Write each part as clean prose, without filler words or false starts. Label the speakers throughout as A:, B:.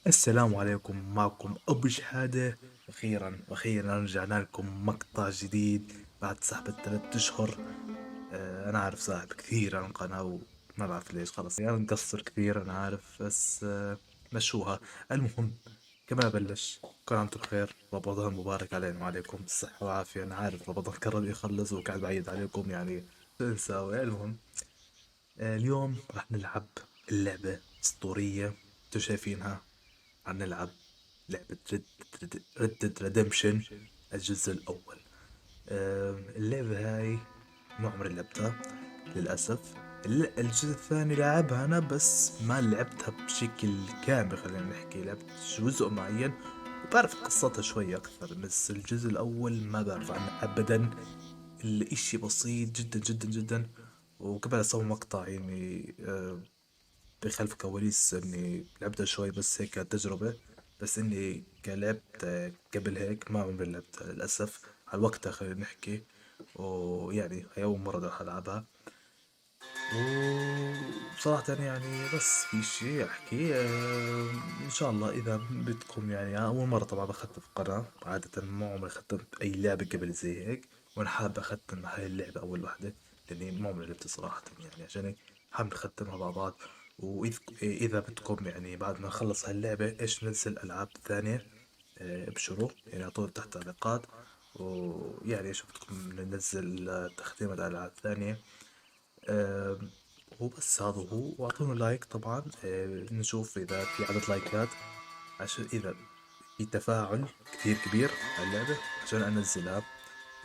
A: السلام عليكم، معكم أبو شهادة. أخيرا رجعنا لكم مقطع جديد بعد سحب ال3 أشهر. أنا عارف ساحب كثير عن القناة وما بعرف ليش، خلص يعني نقصر كثير أنا عارف، بس مشوها. المهم، كما أبلش كل عام وانتم بخير، رمضان مبارك علينا وعليكم بالصحة والعافية. أنا عارف رمضان قرب يخلص وقاعد بعيد عليكم، يعني شو نساوي. المهم، اليوم راح نلعب اللعبة أسطورية انتو شايفينها. راح نلعب لعبة ريد ريدمبشن الجزء الأول. اللعبة هاي ما عمري لعبتها للأسف. الجزء الثاني لعبها أنا، بس ما لعبتها بشكل كامل، خلينا نحكي لعبت جزء معين وبعرف قصتها شوي أكثر، بس الجزء الأول ما بعرف عنه أبدا. الإشي بسيط جدا جدا جدا. وقبل أسوي مقطع يعني بخلف كواليس اني لعبتها شوي، بس هيك تجربة. بس اني كلعبت قبل هيك ما عمري لعبتها للأسف على وقتها، خلينا نحكي. ويعني هي أول مرة راح ألعبها. وبصراحة يعني بس في شيء أحكي، إن شاء الله إذا بدكم، يعني أنا أول مرة طبعا بختم في قناة، عادة ما عمري ختمت أي لعبة قبل زي هيك، وأنا حابب أختم هاي اللعبة أول وحدة، لأني ما عمري لعبتها صراحة، يعني عشان هيك حابب نختمها مع بعض. وإذا بدكم يعني بعد ما نخلص هاللعبة إيش ننزل ألعاب ثانية، ابشروا يعني على طول تحت تعليقات. ويعني شو بدكم ننزل تختيم ألعاب ثانية. آم، وبس هذا هو، واعطونا لايك طبعا، نشوف اذا في عدد لايكات، عشان اذا في تفاعل كثير كبير على اللعبة عشان انزلها،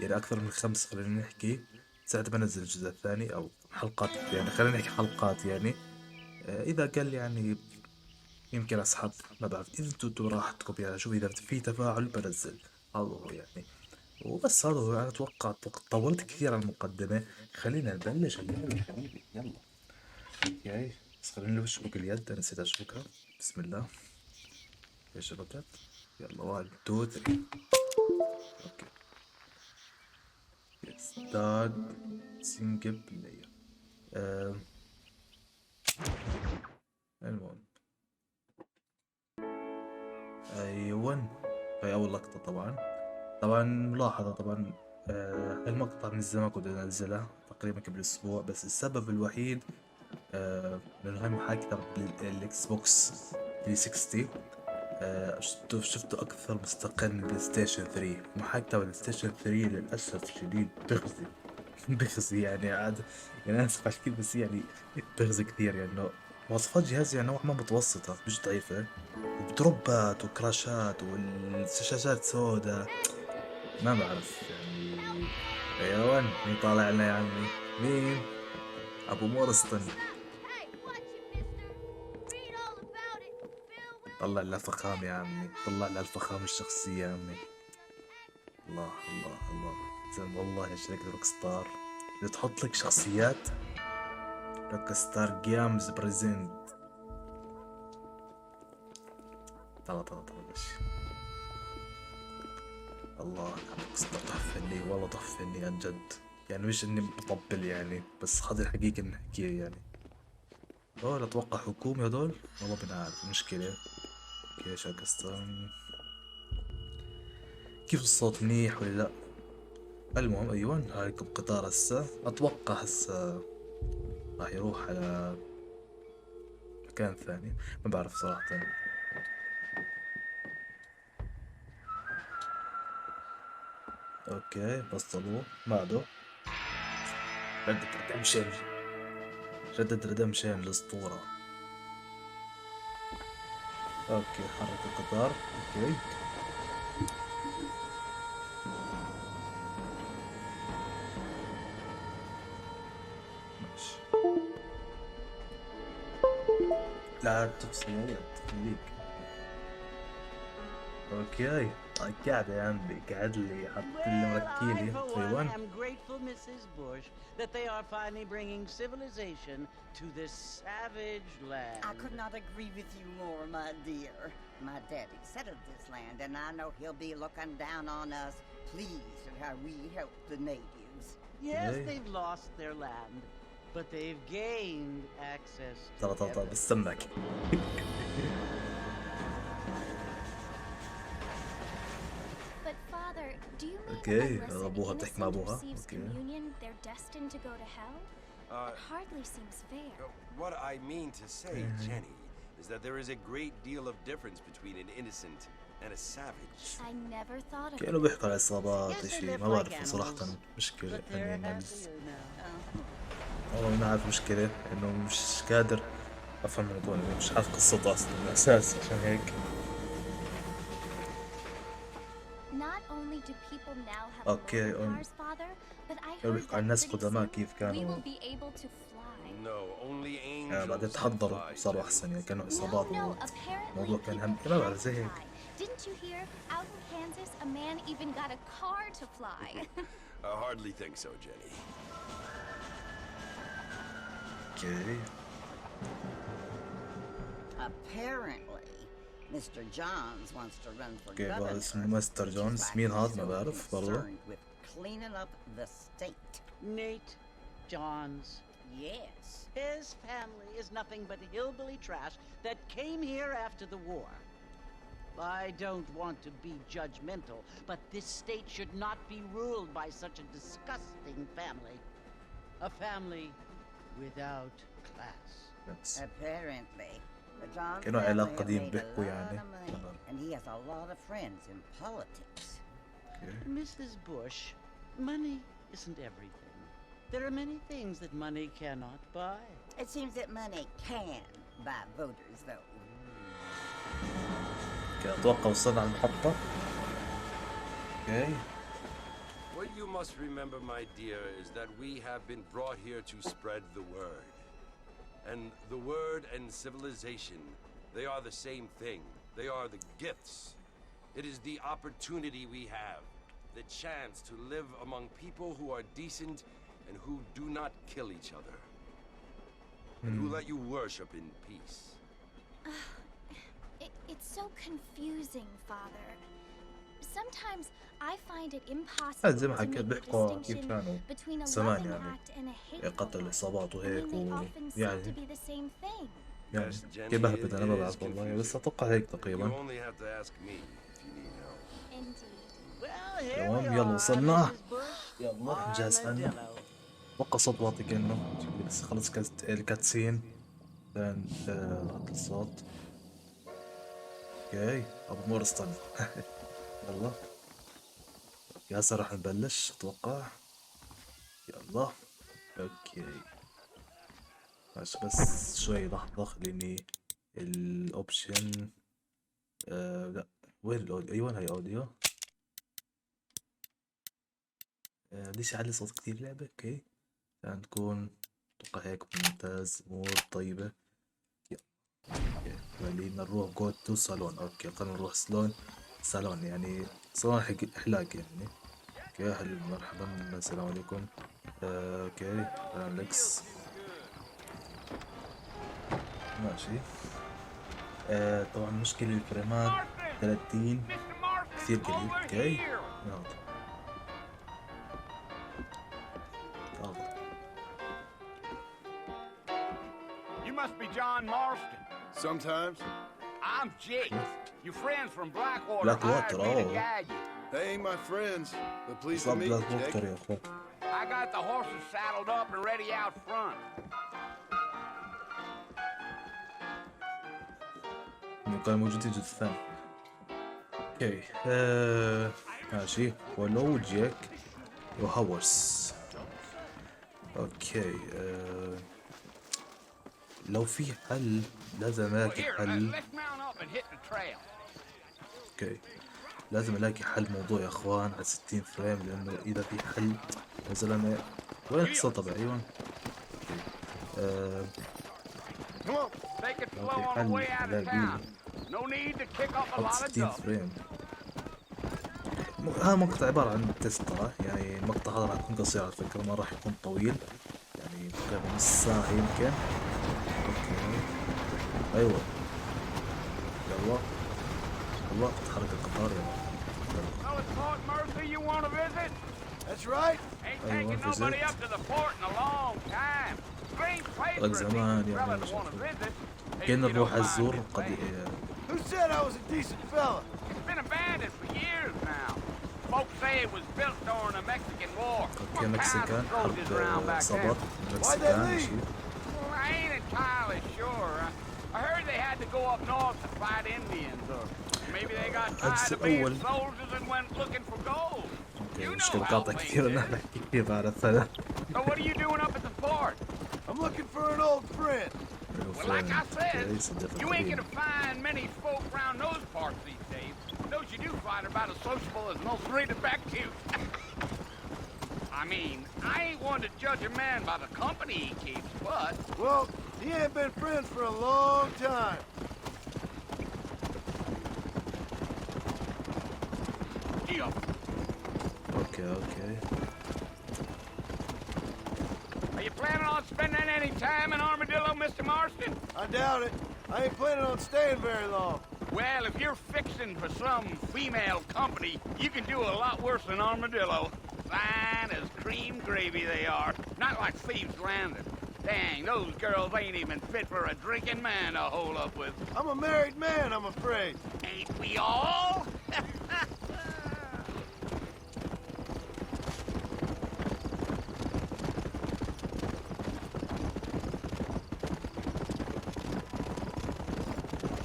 A: يعني اكثر من 5 خلينا نحكي، ساعتها بنزل الجزء الثاني او حلقات، يعني خلينا نحكي حلقات يعني. اذا قل يعني يمكن اسحب، ما بعرف، اذا انتوا راحتكم يعني، شوف اذا في تفاعل بنزل. هذا هو يعني. وبس هذا هو، انا اتوقع طولت كثير على المقدمة. خلينا نبلش اللعبة يا حبيبي، يلا. اوكي، بس خلينا نشبك اليد، انا نسيت اشبكها. بسم الله. ايش شبكت؟ يلا، 1 2 3. اوكي، ستارت سنجل بلاير. آه. المهم، ايوه، هاي اول لقطة طبعا. طبعا ملاحظة طبعا، هالمقطع من زمان كنت انزلها تقريبا قبل اسبوع، بس السبب الوحيد لانه هاي محاكي بالاكس بوكس 360. شفته أكثر مستقل من بلاي ستيشن 3. محاكاة بلاي ستيشن 3 للأسف شديد بغزي. بغزي يعني عاد، يعني آسف على الكلمة، بس يعني بغزي كثير، يعني إنه مواصفات جهازي يعني نوعا ما متوسطة مش ضعيفة، وبدروبات وكراشات والشاشات سوداء، ما بعرف يعني. أيوان، مين طالع لنا يا عمي؟ مين؟ أبو مورستون. طلع لنا فخام يا عمي، طلع لنا الفخام الشخصية يا عمي. الله الله الله. زين والله يا شركة روك ستار بتحط لك شخصيات. روك ستار جيمز بريزنت. طلع بس. الله، روك ستار تحفة فنية، والله تحفة فنية عن جد. يعني مش اني بطبل يعني، بس هذه الحقيقة بنحكيها يعني. هذول اتوقع حكومي هذول، والله بنعرف مشكلة. كيش روك ستار، كيف الصوت منيح ولا لا؟ المهم، ايوه، هايكم قطار هسه، اتوقع هسه راح يروح على مكان ثاني، ما بعرف صراحة. اوكي، بصلوه بعده. ردة ريدمشن، ردة ريدمشن الأسطورة. اوكي، حرك القطار. اوكي، ماشي. لا تفصل يا ولد، خليك. اوكي، قاعد يا عمي، قاعد لي حط لي
B: Well, I,
A: مركيلي
B: for one,
A: 3-1.
B: am grateful, Mrs. Bush, that they are finally bringing civilization to this savage land.
C: I could not agree with you more, my dear. My daddy settled this land, and I know he'll be looking down on us, pleased at how we helped the natives.
B: Yes,
A: اوكي،
B: they've lost their land, but they've gained access to
A: طلع
B: heaven.
A: بالسمك.
D: Do you mean
A: اوكي
D: unless an
A: ابوها بتحكي مع
D: innocent
A: ابوها.
D: receives
A: اوكي
D: communion, they're destined to go to hell? It hardly seems fair.
E: What I mean to say, Jenny, is that there is a great deal of difference between an innocent and a savage.
D: I never thought of
A: كأنه
D: it.
A: بيحكوا على عصابات
B: Yes, they
A: شيء
B: live
A: ما
B: like
A: بعرف صراحة.
B: animals,
A: مشكلة
B: but they're
A: يعني
B: happy now.
A: والله ما عارف مشكلة انه مش قادر افهم الموضوع، يعني مش عارف قصته اصلا من الاساس عشان هيك.
D: Not only do people now have
A: اوكي
D: modern cars, father, but I
A: كانوا
D: heard
A: بيحكوا عن
D: that
A: الناس
D: pretty
A: قدماء
D: soon
A: كيف
D: we
A: كانوا
D: will be able to fly.
E: No, only
A: بعدين
E: angels
A: تحضروا
E: fly,
A: صاروا
E: Jenny.
A: احسن، يعني كانوا
D: No,
A: اصابات
D: no, apparently
A: الموضوع كان هم
D: people
A: ما بعرف
D: can
A: زي هيك.
D: fly. Didn't you hear? Out in Kansas, a man even got a car to fly.
E: I hardly think so, Jenny.
A: اوكي
C: Apparently, Mr. Johns wants to run for
A: اوكي
C: governor.
A: اسمه مستر
C: which is
A: جونز.
C: why
A: مين
C: he's
A: هذا؟ ما
C: so
A: بعرف برضه.
C: concerned with cleaning up the state.
B: Nate Johns.
C: Yes.
B: His family is nothing but hillbilly trash that came here after the war. I don't want to be judgmental, but this state should not be ruled by such a disgusting family. A family without class.
A: بس
C: Apparently, the Johns
A: كانوا
C: family
A: علاقة
C: have
A: قديم
C: made a
A: بيحكوا
C: lot
A: يعني.
C: of money, and he has a lot of friends in politics.
A: اوكي
B: Mrs. Bush, money isn't everything. There are many things that money cannot buy.
C: It seems that money can buy voters, though.
A: اوكي اتوقع وصلنا على المحطة. اوكي
E: What you must remember, my dear, is that we have been brought here to spread the word. And the word and civilization, they are the same thing. They are the gifts. It is the opportunity we have, the chance to live among people who are decent and who do not kill each other. And who let you worship in peace.
D: It's so confusing, father. Sometimes I find it impossible
A: زي ما
D: to
A: حكيت
D: make the
A: بيحكوا كيف
D: distinction
A: كانوا
D: between a
A: زمان
D: loving
A: يعني
D: act and a hateful
A: قتل
D: one.
A: الإصابات
D: I
A: وهيك
D: mean, they often seem to
A: يعني
D: be the same thing.
A: يعني
E: Yes, Jenny,
A: كيف بهبد أنا ما
E: it is
A: بعرف والله، بس
E: confusing.
A: أتوقع هيك
E: You
A: تقريبا.
E: only have to ask me if you need help.
D: Indeed.
B: Well, here we
A: تمام يلا
B: are,
A: وصلنا.
B: Mrs. Bush.
A: يلا نجهز حالنا.
B: Armadillo.
A: أتوقع صوت واطي كأنه بس خلص الكاتسين كان هذا الصوت. اوكي ابو مور استنى. يلا اوكي هسه راح نبلش اتوقع. يلا اوكي ماشي بس شوي لحظة خليني الاوبشن لا وين الاوديو؟ ايوه هاي اوديو. ليش يعلي صوت كتير لعبة؟ اوكي عشان تكون اتوقع هيك ممتاز امور طيبة. اوكي خلينا نروح جو تو صالون. اوكي خلينا نروح صالون يعني صالون حلاق يعني. اوكي اهلا مرحبا السلام عليكم. اوكي اليكس ماشي. طبعا مشكلة الفريمات 30 كثير قليل. اوكي يلا
F: You must be John Marston.
G: Sometimes.
F: I'm Jake. Your friends from Blackwater
A: Blackwater,
F: hired me to
A: oh.
F: guide you.
G: They ain't my friends, but pleased to
A: صاب
G: meet
A: بلاك
G: you, Jake.
A: دكتور يا اخوان.
F: I got the horses saddled up and ready out front.
A: انه كانوا موجودين جثثان. اوكي ماشي ولو جيك وهاورس. اوكي لو في حل لازم
F: Well,
A: الاقي
F: here,
A: حل.
F: let's mount up and hit the trail.
A: اوكي لازم الاقي حل موضوع يا اخوان على 60 فريم، لانه اذا في حل يا زلمه وين قصة طبعا. ايوه اوكي
G: Come on.
F: Take it slow
A: اوكي
F: on the
A: حل
F: way out of
A: الاقي
F: town. No need to kick up a
A: حط
F: lot of
A: 60
F: dust.
A: فريم. هذا مقطع عبارة عن تيست ترى، يعني المقطع هذا راح يكون قصير على فكرة، ما راح يكون طويل، يعني تقريبا نص ساعة يمكن. اوكي ايوه يلا يلا تتحرك القطار يلا.
F: Well, it's Fort Mercy you want to visit?
G: That's right.
F: Ain't
A: I want
F: taken
A: to
F: nobody
A: visit.
F: up to the fort in a long time. Strange place
A: لك
F: for a
A: زمان
F: decent
A: يعني
F: fella
A: مش
F: to want to
A: عارف.
F: visit. If
A: كنا
F: you
A: نروح
F: don't mind
A: الزور
F: me saying.
G: Who said I was a decent fella?
F: It's been abandoned for years now. Folks say it was built during the Mexican War.
A: اوكي مكسيكان، حرب صبر مكسيكان شيء.
F: Well, I ain't entirely sure. I heard they had to go up north to fight Indians, or maybe they got tired of being
A: الأول.
F: soldiers and went looking for gold.
A: اوكي
F: You
A: مش
F: know how
A: مقاطع
F: things
A: كثير انا
F: is.
A: بحكي كيف عرفت انا.
F: So what are you doing up at the fort?
G: I'm looking for an old friend.
F: Well, like I said, you ain't gonna find many folk around those parts these days. Those you do find are about as sociable as most Raiderback cute. I mean, I ain't one to judge a man by the company he keeps, but...
G: Well, he ain't been friends for a long time.
A: اوكي اوكي.
F: Are you planning on spending any time in Armadillo, Mr. Marston?
G: I doubt it. I ain't planning on staying very long.
F: Well, if you're fixing for some female company, you can do a lot worse than Armadillo. Fine as cream gravy they are. Not like Thieves Landing. Dang, those girls ain't even fit for a drinking man to hole up with.
G: I'm a married man, I'm afraid.
F: Ain't we all?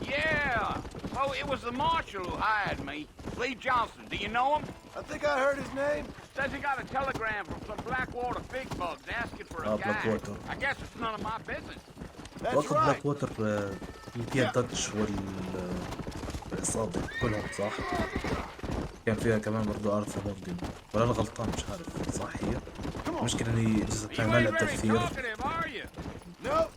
F: Yeah, so it was the marshal who hired me. Lee Johnson, do you know him?
G: I think I heard his name.
F: Says he got a telegram from some Blackwater big bugs asking for a guy.
A: Blackwater.
F: I guess it's none of my business.
G: That's
A: وقت
G: right.
A: بلاك ووتر اللي فيها داتش والعصابة كلهم صح؟ كان فيها كمان برضو ارثر مورجان، ولا انا غلطان مش عارف صح هي؟ المشكلة اني الجزء
F: You
A: الثاني ما
F: ain't
A: لعبته
F: very
A: كثير،
F: talkative, are you?
G: Nope.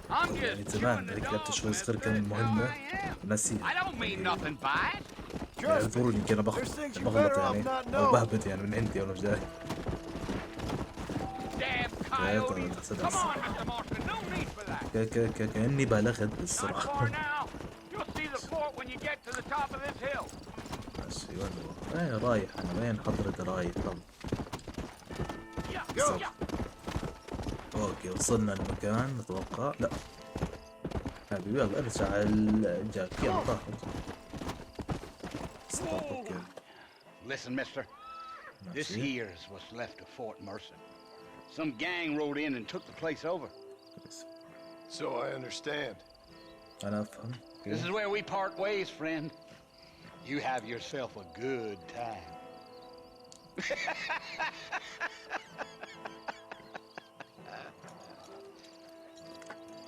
F: I'm
A: يعني
F: just
A: زمان
F: chewing the
A: هيك لعبت
F: dog,
A: شوي صغير
F: mister.
A: كان
F: That's how
A: مهمة
F: I am.
A: وناسيها.
F: I don't mean nothing by it.
A: يعني
G: Trust me.
A: اعذروني يمكن انا
G: There's things you
A: بغلط
G: better
A: يعني
G: off not
A: او
G: knowing.
A: بهبد يعني من عندي وانا جاي.
F: Damn coyotes. Come on, Mr. Marston, no need for that.
A: كأني بالغت
F: Not
A: بالصراحة.
F: far now. You'll see the fort when you get to the top of this hill.
A: ماشي وين هو؟ وين رايح انا؟ وين حضرتي رايح؟ طب
F: Yeah,
A: بالضبط.
F: yeah.
A: اوكي وصلنا المكان نتوقع. لا حبيبي يلا ارجع الجاك يلا طاح. ستوب اوكي.
F: Listen, mister. This
A: ماشي.
F: here is what's left of Fort Mercer. Some gang rode in and took the place over.
G: So I understand.
A: انا افهم.
F: This is where we part ways, friend. You have yourself a good time.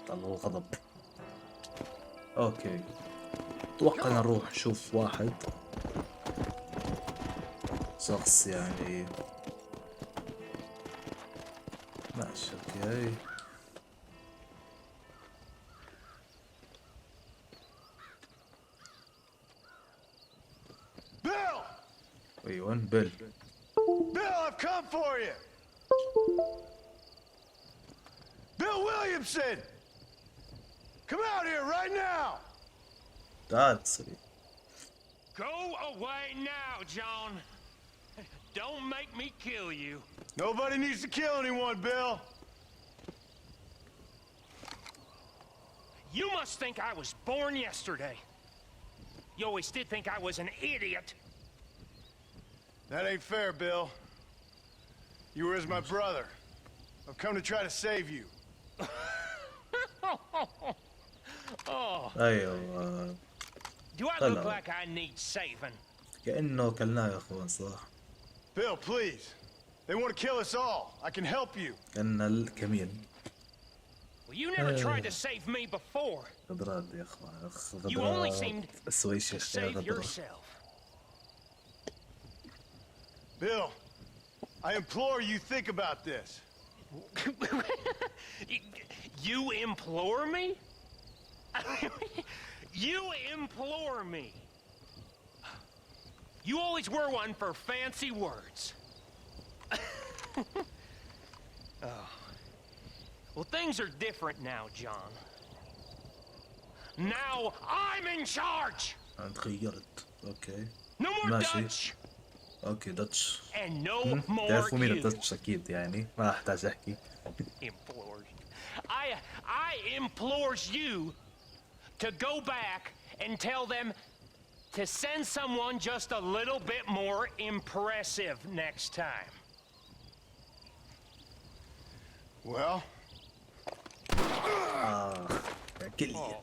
A: طلع الغضب. اوكي اتوقع نروح نشوف واحد شخص يعني ماشي اوكي.
G: Bill!
A: ايوه بيل.
G: Bill, I've come for you! Bill Williamson! Come out here right now!
A: تعال سريع.
H: Go away now, John. Don't make me kill you.
G: Nobody needs to kill anyone, Bill.
H: You must think I was born yesterday. You always did think I was an idiot.
G: That ain't fair, Bill. You were as my brother. I've come to try to save you.
H: Oh,
A: ايوه
H: do I look like I need saving?
A: كأنه كلناه يا اخوان صح.
G: Bill, please. They want to kill us all. I can help you.
A: كأن الكمين.
H: Well, you never tried to save me before.
A: غدرات يا اخوان اخ
H: You only
A: غدرات
H: seemed
A: اسوي
H: to
A: شيء يا
H: save
A: غدرة.
H: yourself.
G: Bill, I implore you, think about this.
H: You implore me? You implore me. You always were one for fancy words. Oh. Well, things are different now, John. Now I'm in charge.
A: انا تغيرت. اوكي
H: No more
A: ماشي.
H: Dutch
A: اوكي داتش.
H: and no more
A: تعرفوا مين
H: you.
A: الداتش اكيد يعني ما احتاج احكي.
H: Implores. I implores you to go back and tell them to send someone just a little bit more impressive next time.
G: Well,
A: كلية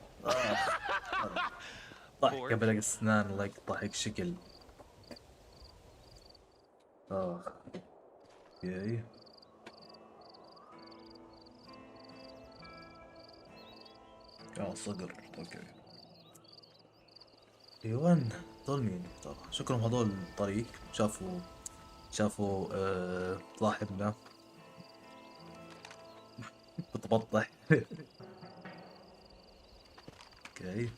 A: ضحك قبل أسنان الله يقطعك شكل. اوكي صقر. اوكي ايوان هذول مين طبعا شكرهم هذول الطريق شافوا صاحبنا بتبطح. اوكي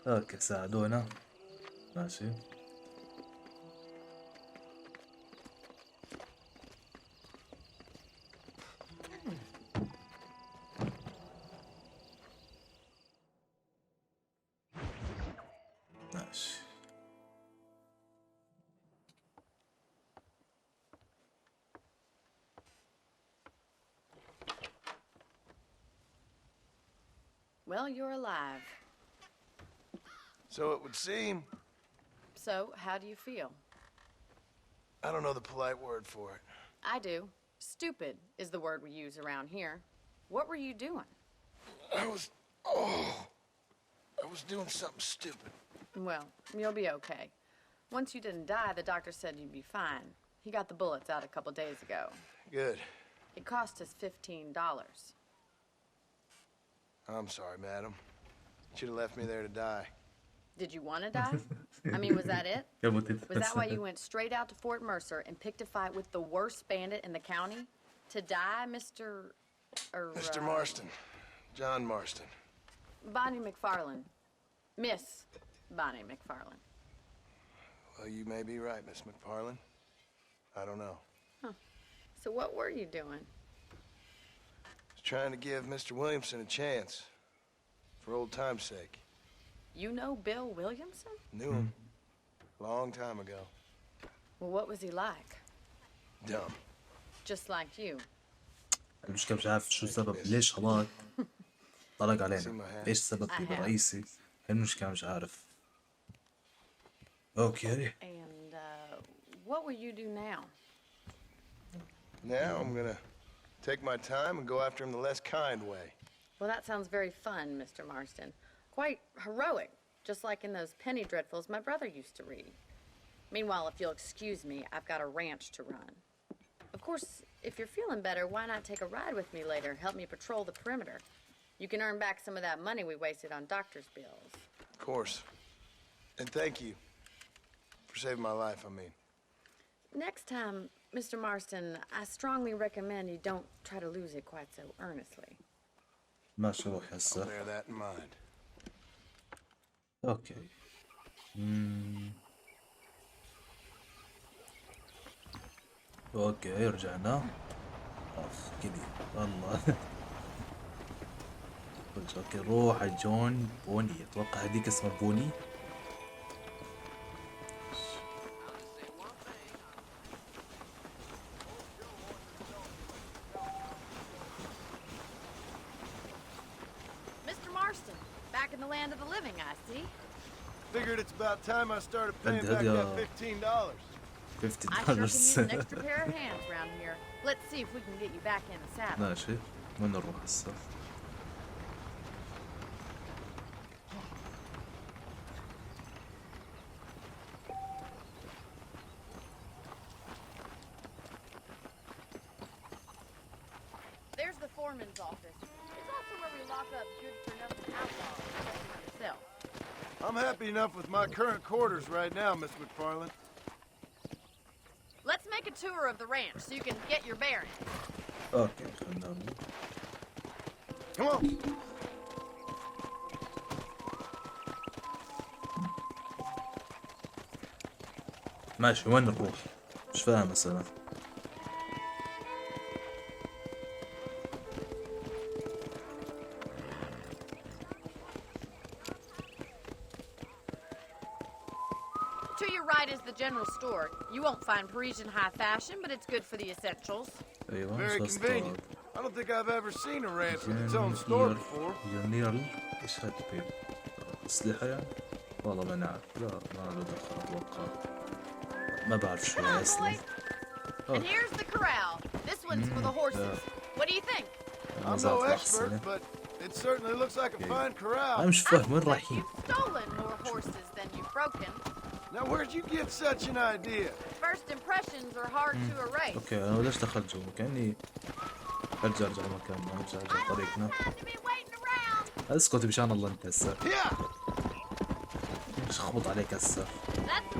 A: اوكي ساعدونا ماشي. ماشي
I: Well, you're alive.
G: so it would seem.
I: So, how do you feel?
G: I don't know the polite word for it.
I: I do. Stupid is the word we use around here. What were you doing?
G: I was doing something stupid.
I: Well, you'll be okay. Once you didn't die, the doctor said you'd be fine. He got the bullets out a couple days ago.
G: Good.
I: It cost us $15.
G: I'm sorry, madam. Should have left me there to die.
I: Did you want to die? I mean, was that it? Was that why you went straight out to Fort Mercer and picked a fight with the worst bandit in the county? To die, Mr.
G: Mr. Marston. John Marston.
I: Bonnie McFarland. Miss Bonnie McFarland.
G: Well, you may be right, Miss McFarland. I don't know.
I: So what were you doing?
G: I was trying to give Mr. Williamson a chance. For old time's sake.
I: You know Bill Williamson?
G: Knew him. Long time ago.
I: Well, what was he like?
G: Dumb.
I: Just like you.
A: المشكلة مش عارف شو السبب ليش هذاك طلق علينا. ايش السبب الرئيسي؟ المشكلة مش عارف. اوكي.
I: And what will you do now?
G: Now I'm gonna take my time and go after him the less kind way.
I: Well, that sounds very fun, Mr. Marston. Quite heroic, just like in those penny dreadfuls my brother used to read. Meanwhile, if you'll excuse me, I've got a ranch to run. Of course, if you're feeling better, why not take a ride with me later? Help me patrol the perimeter. You can earn back some of that money we wasted on doctor's bills.
G: Of course. And thank you for saving my life, I mean.
I: Next time, Mr. Marston, I strongly recommend you don't try to lose it quite so earnestly.
A: ماشي روح
G: I'll
A: هسه.
G: bear that in mind.
A: اوكي. اوكي رجعنا. كذي والله. اوكي روح جون بوني اتوقع هذيك اسمها بوني.
I: Mr. Marston, back in the land of the living, I see.
G: Figured it's about time I started paying back that $15.
I: I sure can use an extra pair of hands around here. Let's see if we can get you back in the saddle.
A: ماشي وين نروح هسه؟
I: There's the foreman's office. It's also where we lock up good-for-nothing outlaws, like yourself.
G: I'm happy enough with my current quarters right now, Miss McFarland.
I: Let's make a tour of the ranch so you can get your bearings.
A: اوكي خلنا نروح.
G: Come on.
A: ماشي وين نروح؟ مش فاهم هسه انا.
I: To your right is the general store. You won't find Parisian high fashion, but it's good for the essentials.
A: ايوه
G: Very
A: شو
G: convenient. I don't think I've ever seen a ranch with its own store before.
A: جنرال ايش هالبيب؟ اسلحة يعني؟ والله ما نعرف. لا ما له دخل اتوقع. ما بعرف شو اسلحة.
I: And here's the corral. This one's for the horses. What do you think?
G: I'm no expert, but it certainly looks like a fine corral.
A: أنا مش فاهم وين رايحين.
I: You've stolen more horses than you've broken.
G: Now where'd you get such an idea?
I: First impressions are hard to erase.
A: اوكي انا ليش دخلت جوا؟ كأني ارجع مكاننا، ارجع طريقنا. اسكت بشان الله انت هسه. مش اخبط عليك هسه.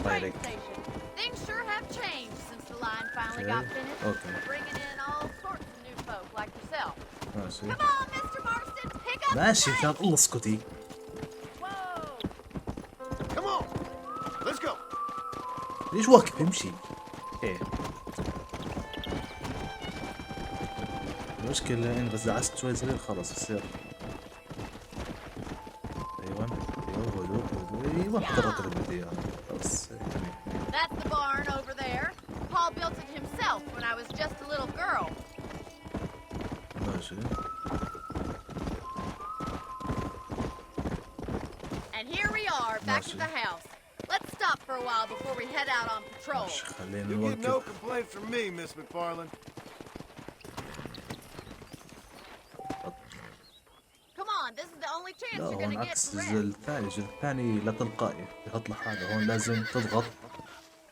A: طيرك.
I: Things sure have changed since the line finally got finished.
A: Okay.
I: Bringing in all sorts of new folk like yourself.
A: ماشي.
I: Come on, Mr. Marston, pick up.
A: ماشي مشان الله اسكتي.
I: Whoa.
G: Come on, let's go.
A: ليش واقف امشي؟ ايه. المشكلة إن بس دعست شوي صغير خلاص يصير. أيوة أيوة تطرق للبداية خلاص يعني.
I: That's the barn over there. Paul built it himself when I was just a little girl.
A: ماشي.
I: And here we are, back at the house. Let's stop for a while before we head out on patrol.
A: ماشي خلينا
G: You get no
A: نوقف.
G: complaint from me, Miss McFarland.
I: Come on, this is the only chance
A: لا
I: you're
A: هون
I: gonna get
A: عكس
I: to rest.
A: الجزء الثاني لا تلقائي يحط لك حاجة، هون لازم تضغط.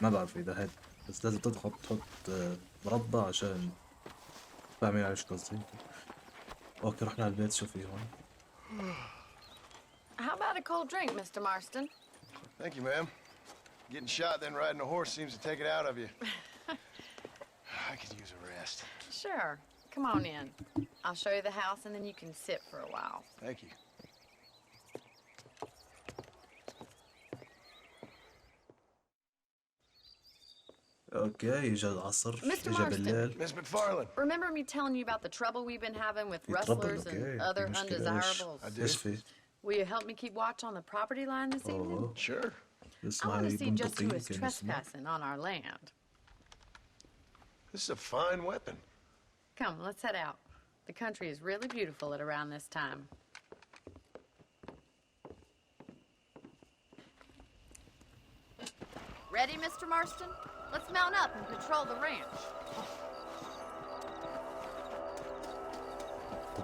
A: ما بعرف إذا هاد بس لازم تضغط تحط مربع عشان فاهمين على ايش قصدي. اوكي رحنا على البيت. شو في هون؟
I: How about a cold drink, Mr. Marston?
G: Thank you, ma'am. Getting shot then riding a horse seems to take it out of you. I could use a rest.
I: Sure. Come on in. I'll show you the house and then you can sit for a while.
G: Thank you.
A: اوكي اجى العصر
I: Mr.
A: اجى بالليل.
G: Miss McFarland.
I: Remember me telling you about the trouble we've been having with
A: في trouble
I: rustlers
A: اوكي.
I: and other
A: في مشكلة ايش؟
I: undesirables?
A: ايش في؟
I: Will you help me keep watch on the property line this evening?
A: اوه
G: Sure.
I: I
A: اسمها
I: want to see just who
A: بندقية
I: is
A: كان اسمها.
I: trespassing on our land.
G: This is a fine weapon.
I: Come, let's head out. The country is really beautiful at around this time. Ready, Mr. Marston? Let's mount up and patrol the ranch.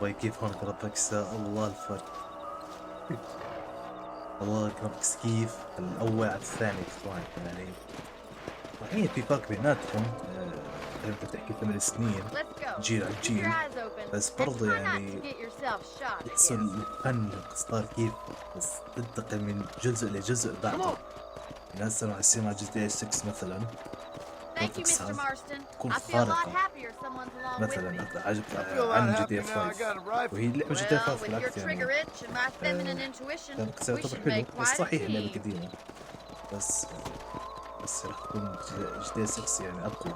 A: طيب كيف هون جرافيكس؟ الله الفرق. الله جرافيكس كيف الأول على الثاني إخوان يعني. صحيح في فرق بيناتهم. أنت بتحكي 8 سنين
I: Let's go.
A: جيل عن
I: Keep your
A: جيل.
I: eyes open.
A: بس
I: And
A: برضه
I: try not
A: يعني
I: to get yourself shot
A: تحس
I: again.
A: الفن القصار كيف بس تنتقل من جزء لجزء بعده. يعني هسه مع السينما GTA 6 مثلا.
I: Thank you, Mr. Marston.
A: تكون
I: I feel a lot
A: خارقة.
I: happier someone's along with me.
A: مثلا عجب
G: feel a lot
A: عن
G: happier
A: GTA
G: now I
A: 5
G: got a rifle.
A: وهي لعبة GTA
I: Well,
A: 5
I: with your
A: بالعكس
I: trigger
A: يعني
I: itch and my feminine intuition,
A: كانت
I: we
A: يعتبر
I: should
A: حلو
I: make
A: بس
I: quite a
A: صحيح اللعبة
I: team.
A: قديمة بس راح تكون GTA 6 يعني أقوى.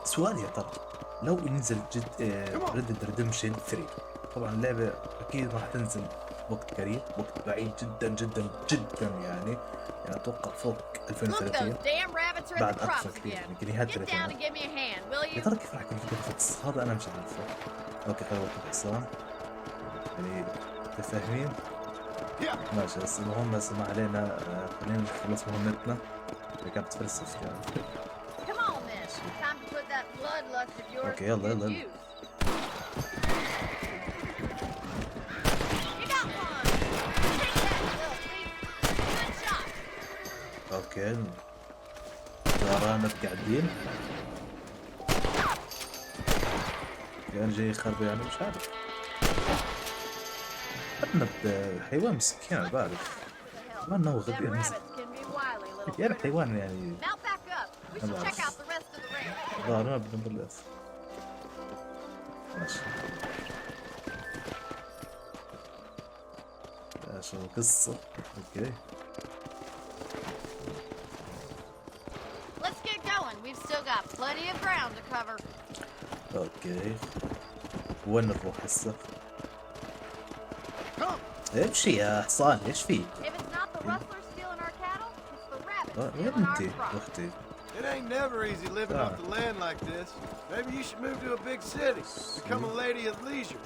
A: سؤال يا ترى لو نزل ريدمبشن 3 طبعا اللعبة أكيد راح تنزل وقت قريب وقت بعيد جدا جدا جدا يعني أتوقع فوق
I: Look,
A: 2030
I: those damn rabbits are at
A: بعد
I: the
A: أقصى
I: crops
A: كثير
I: again.
A: يمكن نهاية
I: Get down and
A: الثلاثينات.
I: give me a hand, will
A: يا
I: you?
A: ترى كيف راح يكون في جرافيكس؟ هذا أنا مش عارفه. أوكي خلينا نوقف الحصان يعني فاهمين؟ ماشي بس المهم بس ما علينا. خلينا نخلص مهمتنا اللي كانت تفلسف يعني.
I: Come on then. Time to put that bloodlust of yours
A: Okay, يلا
I: to
A: يلا.
I: use. You got one. Take that, little thief. Good shot.
A: اوكي ورانا قاعدين يعني جاي يخرب يعني مش عارف. احنا بحيوان مسكين انا بعرف ما انه
I: Them
A: غبي يعني
I: rabbits can be wily little
A: يعني
I: critters.
A: حيوان يعني
I: Mount back up. We should check out the rest of the ranch.
A: ظاهرنا بدون بالله. ماشي شو قصة. اوكي
I: Let's get going. We've still got plenty of ground to cover.
A: اوكي وين نروح هسه؟ امشي يا حصان ايش في؟
I: If it's not the rustlers stealing our cattle, it's the rabbits
A: وين
I: stealing our
A: انتي
I: crops.
A: اختي؟
G: It ain't never easy living off the land like this. Maybe you should move to a big city. Become a lady of leisure.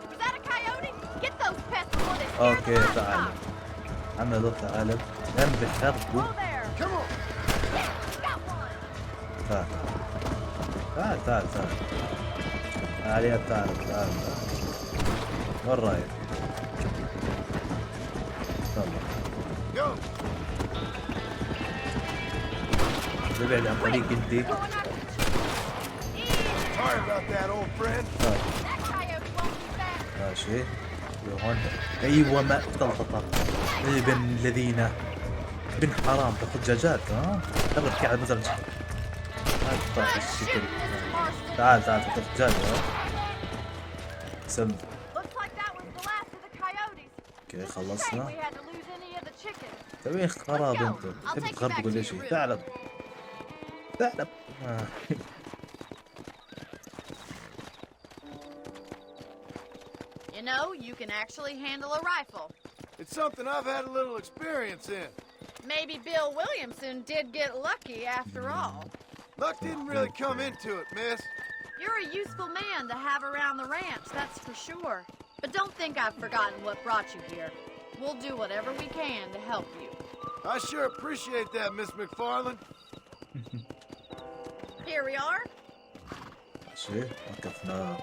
D: Was that a coyote? Get those pests before they scare the
A: اوكي تعال
D: livestock.
A: عمل تعال جنب خربه.
D: Oh there.
G: Come on.
D: Got one.
A: تعال تعال تعال تعال يا تعال تعال وين رايح؟ يلا
G: Go.
A: ابعد عن طريق انتي.
D: Going after the chicken.
G: Sorry about that, old friend.
D: That coyote won't be back.
A: ماشي هون. ايوه ما تلقطه ابن الذين ابن حرام تاخذ دجاجات ها؟ تبغى تحكي على مثلا ما تطلع الشكل. تعال تعال تاخذ دجاجة ها؟ سم.
D: Looks like that was the last of the coyotes.
A: اوكي
D: Shame
A: خلصنا.
D: we had to lose any of the chickens.
A: تبين خراب انت تبي تخرب كل شيء. ثعلب ثعلب.
I: You know, you can actually handle a rifle.
G: It's something I've had a little experience in.
I: Maybe Bill Williamson did get lucky after all.
G: Luck didn't really come into it, miss.
I: You're a useful man to have around the ranch, that's for sure. But don't think I've forgotten what brought you here. We'll do whatever we can to help you.
G: I sure appreciate that, Miss McFarland.
I: Here we are.
A: ماشي وقفنا.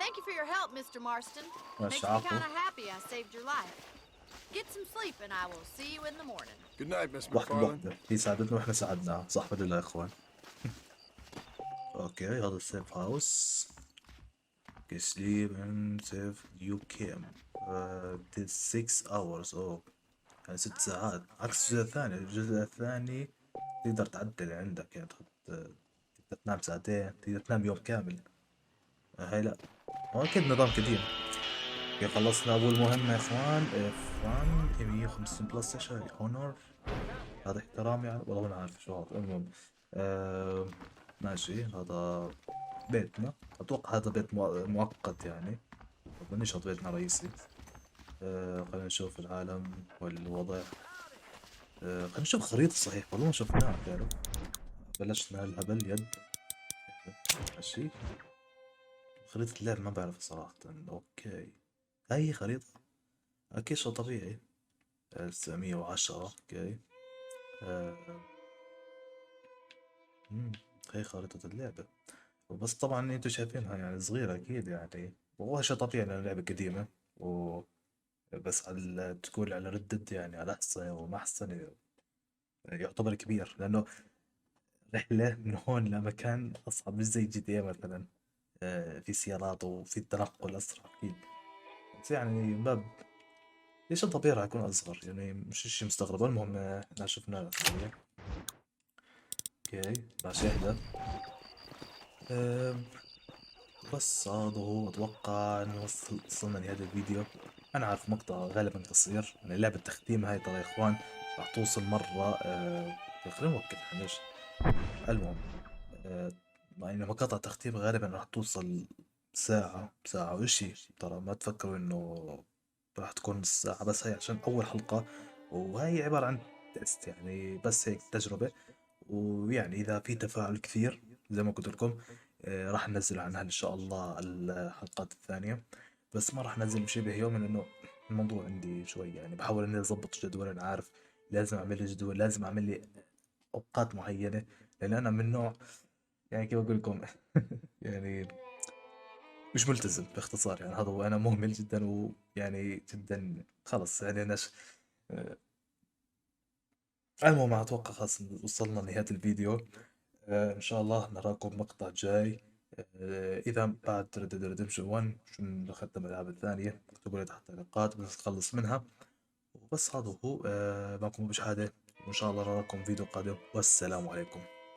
I: Thank you for your help, Mr. Marston.
A: Well,
I: Makes me
A: sharp,
I: kind of happy I saved your life. Get some sleep and I will see you in the morning.
G: Good night, Miss
A: واحد
G: McFarland.
A: بوحدة هي ساعدتنا واحنا ساعدناها صح ولا لا يا اخوان؟ اوكي هذا السيف هاوس. اوكي سليب اند سيف يو كيم did 6 hours اوه يعني 6 ساعات عكس الجزء الثاني. الجزء الثاني تقدر تعدل عندك يعني تقدر تنام ساعتين تقدر تنام يوم كامل. هاي لا هو اكيد نظام قديم. اوكي خلصنا اول مهمة يا اخوان. F1 150 بلس ايش هاي هونور هذا احترام يعني والله ما عارف شو هذا. المهم ماشي هذا بيتنا. اتوقع هذا بيت مؤقت يعني مانيش هذا بيتنا رئيسي. خلينا نشوف العالم والوضع. خلينا نشوف خريطة صحيح والله ما شفناها تعرف. بلشنا الهبل يد. ماشي خريطة اللعب ما بعرف صراحة. اوكي هاي خريطة اكيد شو طبيعي 910 اوكي. هي خريطة اللعبة بس طبعا انتوا شايفينها يعني صغيرة اكيد يعني وهو شيء طبيعي لأن اللعبة قديمة و بس على تقول على ردد يعني على احسن وما احسن يعتبر كبير لانه رحلة من هون لمكان اصعب مش زي جي تي مثلا. في سيارات وفي التنقل اسرع اكيد بس يعني باب ليش طبيعي راح يكون اصغر يعني مش شيء مستغرب. المهم احنا شفنا الأسئلة. اوكي ماشي احدى. بس هذا هو اتوقع انه وصلنا لهذا الفيديو. انا عارف مقطع غالبا قصير يعني لعبة تختيم هاي ترى يا اخوان راح توصل مرة خلينا نوقف ليش. المهم يعني مقاطع تختيم غالبا راح توصل ساعة وإشي ترى ما تفكروا إنه راح تكون الساعة بس هي عشان أول حلقة وهي عبارة عن تيست يعني بس هيك تجربة. ويعني إذا في تفاعل كثير زي ما قلت لكم راح ننزل عنها إن شاء الله الحلقات الثانية. بس ما راح ننزل بشبه يومي لأنه الموضوع عندي شوي يعني بحاول إني أضبط جدول. أنا عارف لازم أعمل لي جدول لازم أعمل لي أوقات معينة لأن أنا من نوع يعني كيف أقول لكم يعني مش ملتزم باختصار يعني هذا هو. أنا مهمل جدا ويعني جدا خلص يعني أنا المهم أتوقع خلاص وصلنا لنهاية الفيديو. إن شاء الله نراكم مقطع جاي. إذا بعد ريدمبشن 1 شو أخذت الألعاب الثانية اكتبوا لي تحت التعليقات بس نخلص منها. وبس هذا هو معكم بشهادة وإن شاء الله نراكم فيديو قادم والسلام عليكم.